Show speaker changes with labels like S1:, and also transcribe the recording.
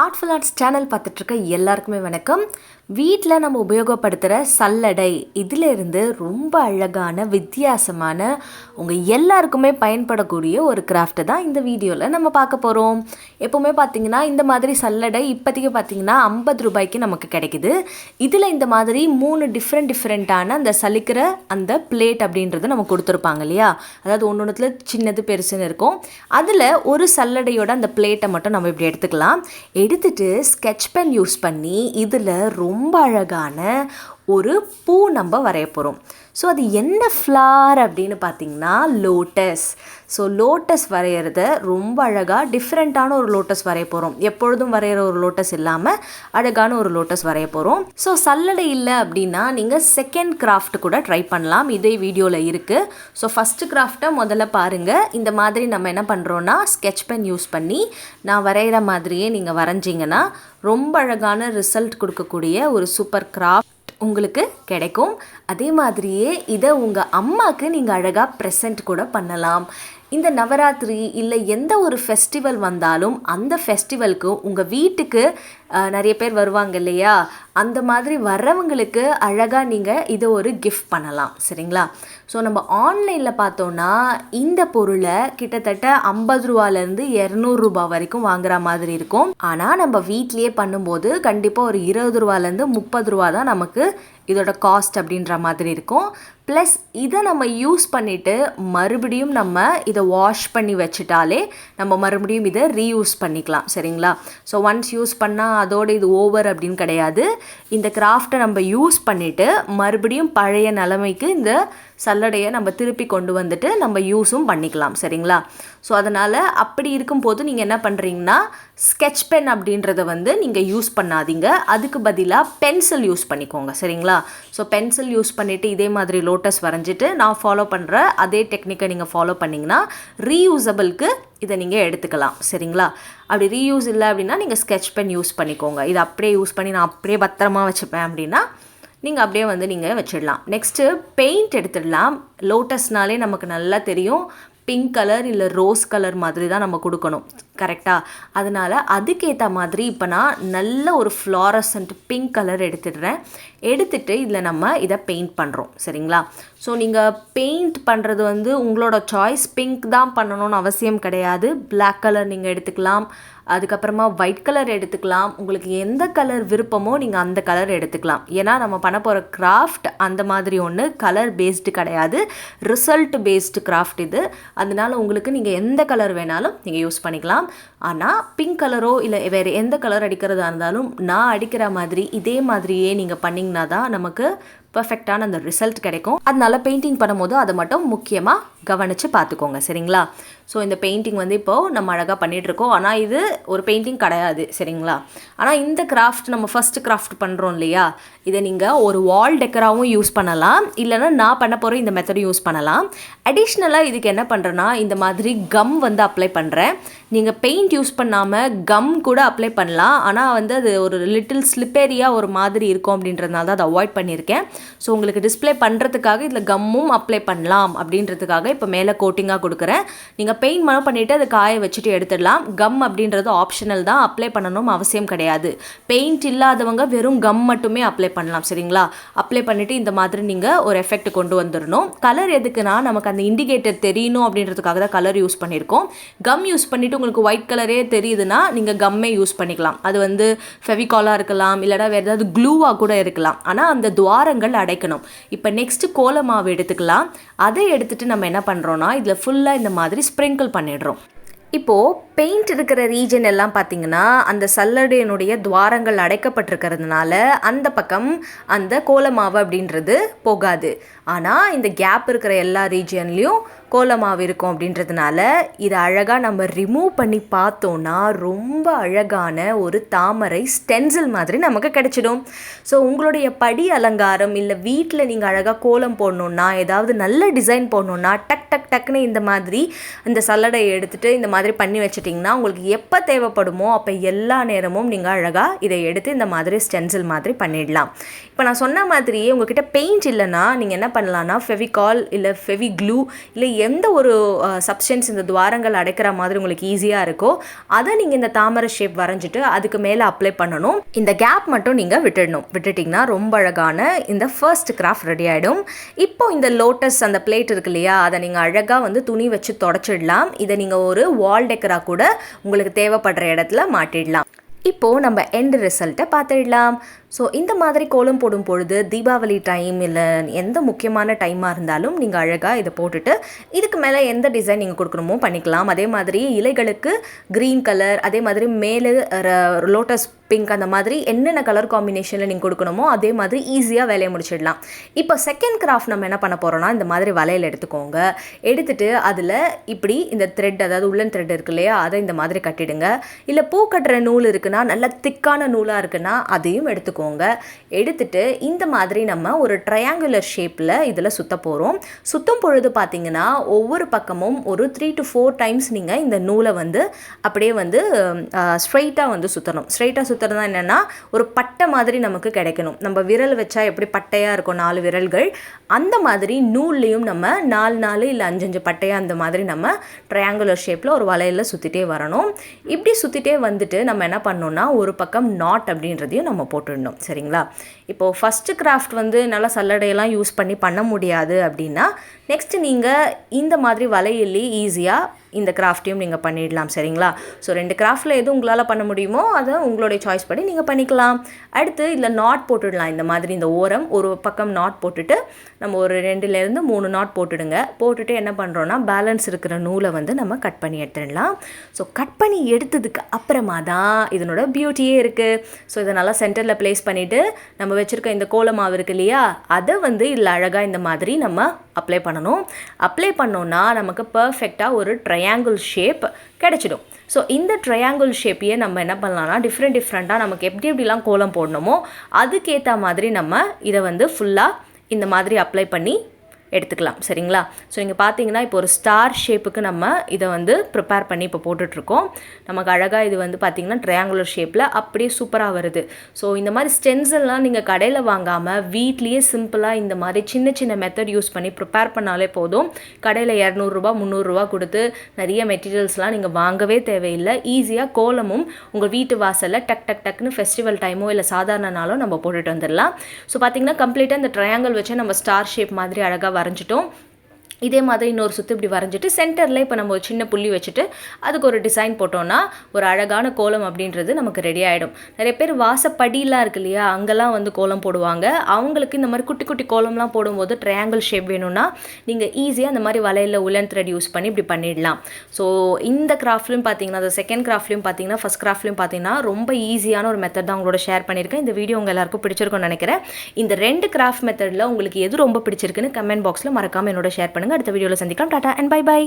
S1: Artful arts channel பார்த்துட்ருக்க எல்லாருக்குமே வணக்கம். வீட்டில் நம்ம உபயோகப்படுத்துகிற சல்லடை இதிலிருந்து ரொம்ப அழகான வித்தியாசமான உங்கள் எல்லாருக்குமே பயன்படக்கூடிய ஒரு கிராஃப்ட்டு தான் இந்த வீடியோவில் நம்ம பார்க்க போகிறோம். எப்போவுமே பார்த்திங்கன்னா இந்த மாதிரி சல்லடை இப்போதைக்கு பார்த்திங்கன்னா 50 ரூபாய்க்கு நமக்கு கிடைக்குது. இதில் இந்த மாதிரி 3 டிஃப்ரெண்ட்டான அந்த சலிக்கிற அந்த பிளேட் அப்படின்றது நம்ம கொடுத்துருப்பாங்க இல்லையா, அதாவது ஒன்று சின்னது பெருசுன்னு இருக்கும். அதில் ஒரு சல்லடையோட அந்த பிளேட்டை மட்டும் நம்ம இப்படி எடுத்துக்கலாம். எடுத்துட்டு ஸ்கெட்ச் பென் யூஸ் பண்ணி இதில் ரொம்ப அழகான ஒரு பூ நம்ம வரைய போகிறோம். ஸோ அது என்ன ஃப்ளார் அப்படின்னு பார்த்தீங்கன்னா லோட்டஸ். ஸோ லோட்டஸ் வரைகிறத ரொம்ப அழகாக டிஃப்ரெண்ட்டான ஒரு லோட்டஸ் வரைய போகிறோம். எப்பொழுதும் வரைகிற ஒரு லோட்டஸ் இல்லாமல் அழகான ஒரு லோட்டஸ் வரைய போகிறோம். ஸோ சல்லடை இல்லை அப்படின்னா நீங்கள் செகண்ட் கிராஃப்ட் கூட ட்ரை பண்ணலாம். இதே வீடியோவில் இருக்குது. ஸோ ஃபஸ்ட்டு கிராஃப்டை முதல்ல பாருங்கள். இந்த மாதிரி நம்ம என்ன பண்ணுறோன்னா ஸ்கெட்ச் பென் யூஸ் பண்ணி நான் வரைகிற மாதிரியே நீங்கள் வரைஞ்சிங்கன்னா ரொம்ப அழகான ரிசல்ட் கொடுக்கக்கூடிய ஒரு சூப்பர் கிராஃப்ட் உங்களுக்கு கிடைக்கும். அதே மாதிரியே இதை உங்கள் அம்மாவுக்கு நீங்கள் அழகாக ப்ரெசென்ட் கூட பண்ணலாம். இந்த நவராத்திரி இல்லை எந்த ஒரு ஃபெஸ்டிவல் வந்தாலும் அந்த ஃபெஸ்டிவலுக்கு உங்கள் வீட்டுக்கு நிறைய பேர் வருவாங்க இல்லையா, அந்த மாதிரி வர்றவங்களுக்கு அழகாக நீங்கள் இதை ஒரு கிஃப்ட் பண்ணலாம். சரிங்களா? ஸோ நம்ம ஆன்லைனில் பார்த்தோன்னா இந்த பொருளை கிட்டத்தட்ட 50 ரூபாலேருந்து 200 ரூபா வரைக்கும் வாங்குற மாதிரி இருக்கும். ஆனால் நம்ம வீட்லேயே பண்ணும்போது கண்டிப்பாக ஒரு 20 ரூபாலேருந்து 30 ரூபா தான் நமக்கு இதோட காஸ்ட் அப்படின்ற மாதிரி இருக்கும். ப்ளஸ் இதை நம்ம யூஸ் பண்ணிவிட்டு மறுபடியும் நம்ம இதை வாஷ் பண்ணி வச்சுட்டாலே நம்ம மறுபடியும் இதை ரீயூஸ் பண்ணிக்கலாம். சரிங்களா? ஸோ ஒன்ஸ் யூஸ் பண்ணால் அதோட இது ஓவர் அப்படின்னு கிடையாது. இந்த கிராஃப்டை நம்ம யூஸ் பண்ணிவிட்டு மறுபடியும் பழைய நிலைமைக்கு இந்த சல்லடையை நம்ம திருப்பி கொண்டு வந்துட்டு நம்ம யூஸும் பண்ணிக்கலாம். சரிங்களா? ஸோ அதனால் அப்படி இருக்கும்போது நீங்கள் என்ன பண்ணுறீங்கன்னா ஸ்கெட்ச் பென் அப்படின்றத நீங்கள் யூஸ் பண்ணாதீங்க. அதுக்கு பதிலாக பென்சில் யூஸ் பண்ணிக்கோங்க. சரிங்களா? ஸோ பென்சில் யூஸ் பண்ணிவிட்டு இதே மாதிரி லோட்டஸ் வரைஞ்சிட்டு நான் ஃபாலோ பண்ணுற அதே டெக்னிக்கை நீங்கள் ஃபாலோ பண்ணிங்கன்னா ரீயூசபிளுக்கு இதை நீங்கள் எடுத்துக்கலாம். சரிங்களா? அப்படி ரீயூஸ் இல்லை அப்படின்னா நீங்கள் ஸ்கெட்ச் பென் யூஸ் பண்ணிக்கோங்க. இதை அப்படியே யூஸ் பண்ணி நான் அப்படியே பத்திரமா வச்சுப்பேன் அப்படின்னா நீங்கள் அப்படியே நீங்கள் வச்சிடலாம். நெக்ஸ்ட்டு பெயிண்ட் எடுத்துடலாம். லோட்டஸ்னாலே நமக்கு நல்லா தெரியும், பிங்க் கலர் இல்லை ரோஸ் கலர் மாதிரி தான் நம்ம கொடுக்கணும். கரெக்டாக? அதனால் அதுக்கேற்ற மாதிரி இப்போ நான் நல்ல ஒரு ஃப்ளாரசன்ட் பிங்க் கலர் எடுத்துட்டு இதில் நம்ம இதை பெயிண்ட் பண்ணுறோம். சரிங்களா? ஸோ நீங்கள் பெயிண்ட் பண்ணுறது உங்களோட சாய்ஸ். பிங்க் தான் பண்ணணும்னு அவசியம் கிடையாது. பிளாக் கலர் நீங்கள் எடுத்துக்கலாம். அதுக்கப்புறமா ஒயிட் கலர் எடுத்துக்கலாம். உங்களுக்கு எந்த கலர் விருப்பமோ நீங்கள் அந்த கலர் எடுத்துக்கலாம். ஏன்னா நம்ம பண்ண போகிற கிராஃப்ட் அந்த மாதிரி ஒன்று கலர் பேஸ்டு கிடையாது, ரிசல்ட் பேஸ்டு கிராஃப்ட் இது. அதனால் உங்களுக்கு நீங்கள் எந்த கலர் வேணாலும் நீங்கள் யூஸ் பண்ணிக்கலாம். ஆனால் பிங்க் கலரோ இல்லை வேறு எந்த கலர் அடிக்கிறதா இருந்தாலும் நான் அடிக்கிற மாதிரி இதே மாதிரியே நீங்கள் பண்ணிங்கன்னா தான் நமக்கு பர்ஃபெக்டான அந்த ரிசல்ட் கிடைக்கும். அதனால் பெயிண்டிங் பண்ணும்போது அதை மட்டும் முக்கியமாக கவனித்து பார்த்துக்கோங்க. சரிங்களா? ஸோ இந்த பெயிண்டிங் இப்போது நம்ம அழகாக பண்ணிகிட்ருக்கோம். ஆனால் இது ஒரு பெயிண்டிங் கிடையாது. சரிங்களா? ஆனால் இந்த கிராஃப்ட் நம்ம ஃபஸ்ட்டு கிராஃப்ட் பண்ணுறோம் இல்லையா, இதை நீங்கள் ஒரு வால் டெக்கராகவும் யூஸ் பண்ணலாம். இல்லைனா நான் பண்ண போகிற இந்த மெத்தடும் யூஸ் பண்ணலாம். அடிஷ்னலாக இதுக்கு என்ன பண்ணுறேன்னா இந்த மாதிரி கம் அப்ளை பண்ணுறேன். நீங்கள் பெயிண்ட் யூஸ் பண்ணாமல் கம் கூட அப்ளை பண்ணலாம். ஆனால் அது ஒரு லிட்டில் ஸ்லிப்பேரியாக ஒரு மாதிரி இருக்கும் அப்படின்றதுனால தான் அதை அவாய்ட் பண்ணியிருக்கேன். ஸோ உங்களுக்கு டிஸ்பிளே பண்ணுறதுக்காக இதில் கம்மும் அப்ளை பண்ணலாம் அப்படின்றதுக்காக இப்போ மேலே கோட்டிங்காக கொடுக்குறேன். நீங்கள் பெயிண்ட் மட்டும் பண்ணிவிட்டு அதை காய வச்சுட்டு எடுத்துடலாம். கம் அப்படின்றது ஆப்ஷனல் தான், அப்ளை பண்ணணும் அவசியம் கிடையாது. பெயிண்ட் இல்லாதவங்க வெறும் கம் மட்டுமே அப்ளை பண்ணலாம். சரிங்களா? அப்ளை பண்ணிவிட்டு இந்த மாதிரி நீங்கள் ஒரு எஃபெக்ட் கொண்டு வந்துடணும். கலர் எதுக்குன்னா நமக்கு அந்த இண்டிகேட்டர் தெரியணும் அப்படின்றதுக்காக தான் கலர் யூஸ் பண்ணியிருக்கோம். கம் யூஸ் பண்ணிவிட்டு உங்களுக்கு ஒயிட் கலரே தெரியுதுன்னா நீங்கள் கம்மே யூஸ் பண்ணிக்கலாம். அது ஃபெவிகாலாக இருக்கலாம், இல்லைனா வேறு ஏதாவது க்ளூவாக கூட இருக்கலாம். ஆனால் அந்த துவாரங்கள் அடைக்கணும். இப்போ நெக்ஸ்ட்டு கோல மாவு எடுத்துக்கலாம். அதை எடுத்துகிட்டு நம்ம என்ன பண்ணுறோன்னா இதில் ஃபுல்லாக இந்த மாதிரி ஸ்ப்ரிங்கிள் பண்ணிடுறோம். இப்போது பெயிண்ட் இருக்கிற ரீஜன் எல்லாம் பார்த்திங்கன்னா அந்த சல்லடையினுடைய துவாரங்கள் அடைக்கப்பட்டிருக்கிறதுனால அந்த பக்கம் அந்த கோலமாவு அப்படின்றது போகாது. ஆனால் இந்த கேப் இருக்கிற எல்லா ரீஜன்லேயும் கோலமாவு இருக்கும் அப்படின்றதுனால இதை அழகாக நம்ம ரிமூவ் பண்ணி பார்த்தோன்னா ரொம்ப அழகான ஒரு தாமரை ஸ்டென்சில் மாதிரி நமக்கு கிடைச்சிடும். ஸோ உங்களுடைய படி அலங்காரம் இல்லை வீட்டில் நீங்கள் அழகாக கோலம் போடணுன்னா, ஏதாவது நல்ல டிசைன் போடணுன்னா டக்குன்னு இந்த மாதிரி இந்த சல்லடையை எடுத்துகிட்டு இந்த மாதிரி பண்ணி வச்சுட்டிங்கன்னா உங்களுக்கு எப்போ தேவைப்படுமோ அப்போ எல்லா நேரமும் நீங்கள் அழகாக இதை எடுத்து இந்த மாதிரி ஸ்டென்சில் மாதிரி பண்ணிடலாம். இப்போ நான் சொன்ன மாதிரியே உங்கள்கிட்ட பெயிண்ட் இல்லைன்னா நீங்கள் என்ன பண்ணலான்னா ஃபெவிகால் இல்லை ஃபெவி க்ளூ இல்லை எந்த ஒரு சப்ஸ்டன்ஸ் இந்த துவாரங்கள் அடைக்கிற மாதிரி உங்களுக்கு ஈஸியாக இருக்கோ அதை நீங்கள் இந்த தாமரை ஷேப் வரைஞ்சிட்டு அதுக்கு மேலே அப்ளை பண்ணணும். இந்த கேப் மட்டும் நீங்கள் விட்டுட்டிங்கன்னா ரொம்ப அழகான இந்த ஃபர்ஸ்ட் கிராஃப்ட் ரெடி ஆகிடும். இப்போ இந்த லோட்டஸ் அந்த பிளேட் இருக்கு இல்லையா, அதை நீங்கள் அழகாக வந்து துணி வச்சு தொடச்சிடலாம். இதை நீங்கள் ஒரு வால் டெக்கராக கூட உங்களுக்கு தேவைப்படுற இடத்துல மாட்டிடலாம். இப்போது நம்ம எண்ட் ரிசல்ட்டை பார்த்துடலாம். ஸோ இந்த மாதிரி கோலம் போடும் பொழுது தீபாவளி டைம் இல்லை எந்த முக்கியமான டைமாக இருந்தாலும் நீங்கள் அழகாக இதை போட்டுட்டு இதுக்கு மேலே எந்த டிசைன் நீங்கள் கொடுக்கணுமோ பண்ணிக்கலாம். அதே மாதிரி இலைகளுக்கு க்ரீன் கலர், அதே மாதிரி மேலே லோட்டஸ் பிங்க், அந்த மாதிரி என்னென்ன கலர் காம்பினேஷனில் நீங்கள் கொடுக்கணுமோ அதே மாதிரி ஈஸியாக வேலையை முடிச்சிடலாம். இப்போ செகண்ட் கிராஃப்ட் நம்ம என்ன பண்ண போகிறோம்னா, இந்த மாதிரி வளையல் எடுத்துக்கோங்க. எடுத்துகிட்டு அதில் இப்படி இந்த த்ரெட், அதாவது உள்ளன் த்ரெட் இருக்கு இல்லையா, அதை இந்த மாதிரி கட்டிடுங்க. இல்லை பூ கட்டுற நூல் இருக்குன்னா, நல்ல திக்கான நூலாக இருக்குன்னா அதையும் எடுத்துக்கோங்க. எடுத்துட்டு இந்த மாதிரி நம்ம ஒரு ட்ரையாங்குலர் ஷேப்பில் இதில் சுத்த போகிறோம். சுத்தும் பொழுது பார்த்தீங்கன்னா ஒவ்வொரு பக்கமும் ஒரு 3 to 4 டைம்ஸ் நீங்கள் இந்த நூலை வந்து அப்படியே வந்து ஸ்ட்ரைட்டாக வந்து சுற்றணும். ஸ்ட்ரைட்டாக சுற்றுறது தான் என்னென்னா, ஒரு பட்டை மாதிரி நமக்கு கிடைக்கணும். நம்ம விரல் வச்சா எப்படி பட்டையாக இருக்கும் 4 விரல்கள், அந்த மாதிரி நூல்லையும் நம்ம 4 இல்லை 5 பட்டையாக அந்த மாதிரி நம்ம ட்ரையாங்குலர் ஷேப்பில் ஒரு வளையலில் சுற்றிட்டே வரணும். இப்படி சுற்றிட்டே வந்துட்டு நம்ம என்ன பண்ணோம்னா, ஒரு பக்கம் நாட் அப்படின்றதையும் நம்ம போட்டுடணும். சரிங்களா? இப்போது ஃபஸ்ட்டு கிராஃப்ட் வந்து நல்லா சல்லடையெல்லாம் யூஸ் பண்ண முடியாது அப்படின்னா, நெக்ஸ்ட்டு நீங்கள் இந்த மாதிரி வளையல்லி ஈஸியாக இந்த கிராஃப்டையும் நீங்கள் பண்ணிடலாம். சரிங்களா? ஸோ 2 கிராஃப்டில் எது உங்களால் பண்ண முடியுமோ அதை உங்களுடைய சாய்ஸ் படி நீங்கள் பண்ணிக்கலாம். அடுத்து இதில் நாட் போட்டுடலாம். இந்த மாதிரி இந்த ஓரம் ஒரு பக்கம் நாட் போட்டுட்டு நம்ம ஒரு 2லேருந்து 3 நாட் போட்டுடுங்க. போட்டுட்டு என்ன பண்ணுறோன்னா, பேலன்ஸ் இருக்கிற நூலை வந்து நம்ம கட் பண்ணி எடுத்துடலாம். ஸோ கட் பண்ணி எடுத்ததுக்கு அப்புறமா தான் இதனோட பியூட்டியே இருக்குது. ஸோ இதை நல்லா சென்டரில் ப்ளேஸ் பண்ணிவிட்டு நம்ம வச்சுருக்க இந்த கோலமாவு இருக்கு இல்லையா, அதை வந்து இதில் அழகாக இந்த மாதிரி நம்ம அப்ளை பண்ணணும். அப்ளை பண்ணோன்னா நமக்கு பர்ஃபெக்டாக ஒரு ட்ரையாங்கிள் ஷேப் கிடைச்சிடும். ஸோ இந்த ட்ரையாங்கிள் ஷேப்பையே நம்ம என்ன பண்ணலாம்னா, டிஃப்ரெண்ட்டாக நமக்கு எப்படிலாம் கோலம் போடணுமோ அதுக்கேற்ற மாதிரி நம்ம இதை வந்து ஃபுல்லாக இந்த மாதிரி அப்ளை பண்ணி எடுத்துக்கலாம். சரிங்களா? ஸோ நீங்கள் பார்த்தீங்கன்னா இப்போ ஒரு ஸ்டார் ஷேப்புக்கு நம்ம இதை வந்து ப்ரிப்பேர் பண்ணி இப்போ போட்டுட்ருக்கோம். நமக்கு அழகாக இது வந்து பார்த்திங்கன்னா ட்ரையாங்குலர் ஷேப்பில் அப்படியே சூப்பராக வருது. ஸோ இந்த மாதிரி ஸ்டென்சில்லாம் நீங்கள் கடையில் வாங்காமல் வீட்லேயே சிம்பிளாக இந்த மாதிரி சின்ன மெத்தட் யூஸ் பண்ணி ப்ரிப்பேர் பண்ணாலே போதும். கடையில் 200 ரூபா 300 ரூபா கொடுத்து நிறைய மெட்டீரியல்ஸ்லாம் நீங்கள் வாங்கவே தேவையில்லை. ஈஸியாக கோலமும் உங்கள் வீட்டு வாசலில் டக்குன்னு ஃபெஸ்டிவல் டைமோ இல்லை சாதாரண நாளோ நம்ம போட்டுட்டு வந்துடலாம். ஸோ பார்த்திங்கன்னா கம்ப்ளீட்டாக இந்த ட்ரையாங்கிள் வச்சு நம்ம ஸ்டார் ஷேப் மாதிரி அழகாக வரைஞ்சிட்டோம். இதே மாதிரி இன்னொரு சுற்று இப்படி வரைஞ்சிட்டு சென்டரில் இப்போ நம்ம ஒரு சின்ன புள்ளி வச்சுட்டு அதுக்கு ஒரு டிசைன் போட்டோன்னா ஒரு அழகான கோலம் அப்படின்றது நமக்கு ரெடி ஆகிடும். நிறைய பேர் வாசப்படியெலாம் இருக்கு இல்லையா, அங்கெல்லாம் வந்து கோலம் போடுவாங்க. அவங்களுக்கு இந்த மாதிரி குட்டி கோலம்லாம் போடும்போது ட்ரையாங்கிள் ஷேப் வேணும்னா நீங்கள் ஈஸியாக இந்த மாதிரி வலையில் உலன் த்ரெட் யூஸ் பண்ணி இப்படி பண்ணிடலாம். ஸோ இந்த கிராஃப்ட்லையும் பார்த்தீங்கன்னா, அது செகண்ட் கிராஃப்ட்லையும் பார்த்தீங்கன்னா, ஃபஸ்ட் கிராஃப்ட்லையும் பார்த்தீங்கன்னா ரொம்ப ஈஸியான ஒரு மெத்தட் தான் உங்களோட ஷேர் பண்ணியிருக்கேன். இந்த வீடியோ உங்கள் எல்லாருக்கும் பிடிச்சிருக்கும்னு நினைக்கிறேன். இந்த 2 கிராஃப்ட் மெத்தடில் உங்களுக்கு எது ரொம்ப பிடிச்சிருக்குன்னு கமெண்ட் பாக்ஸில் மறக்காமல் என்னோட ஷேர் பண்ணுங்கள். அடுத்த வீடியோவில் சந்திக்கலாம். Tata and by.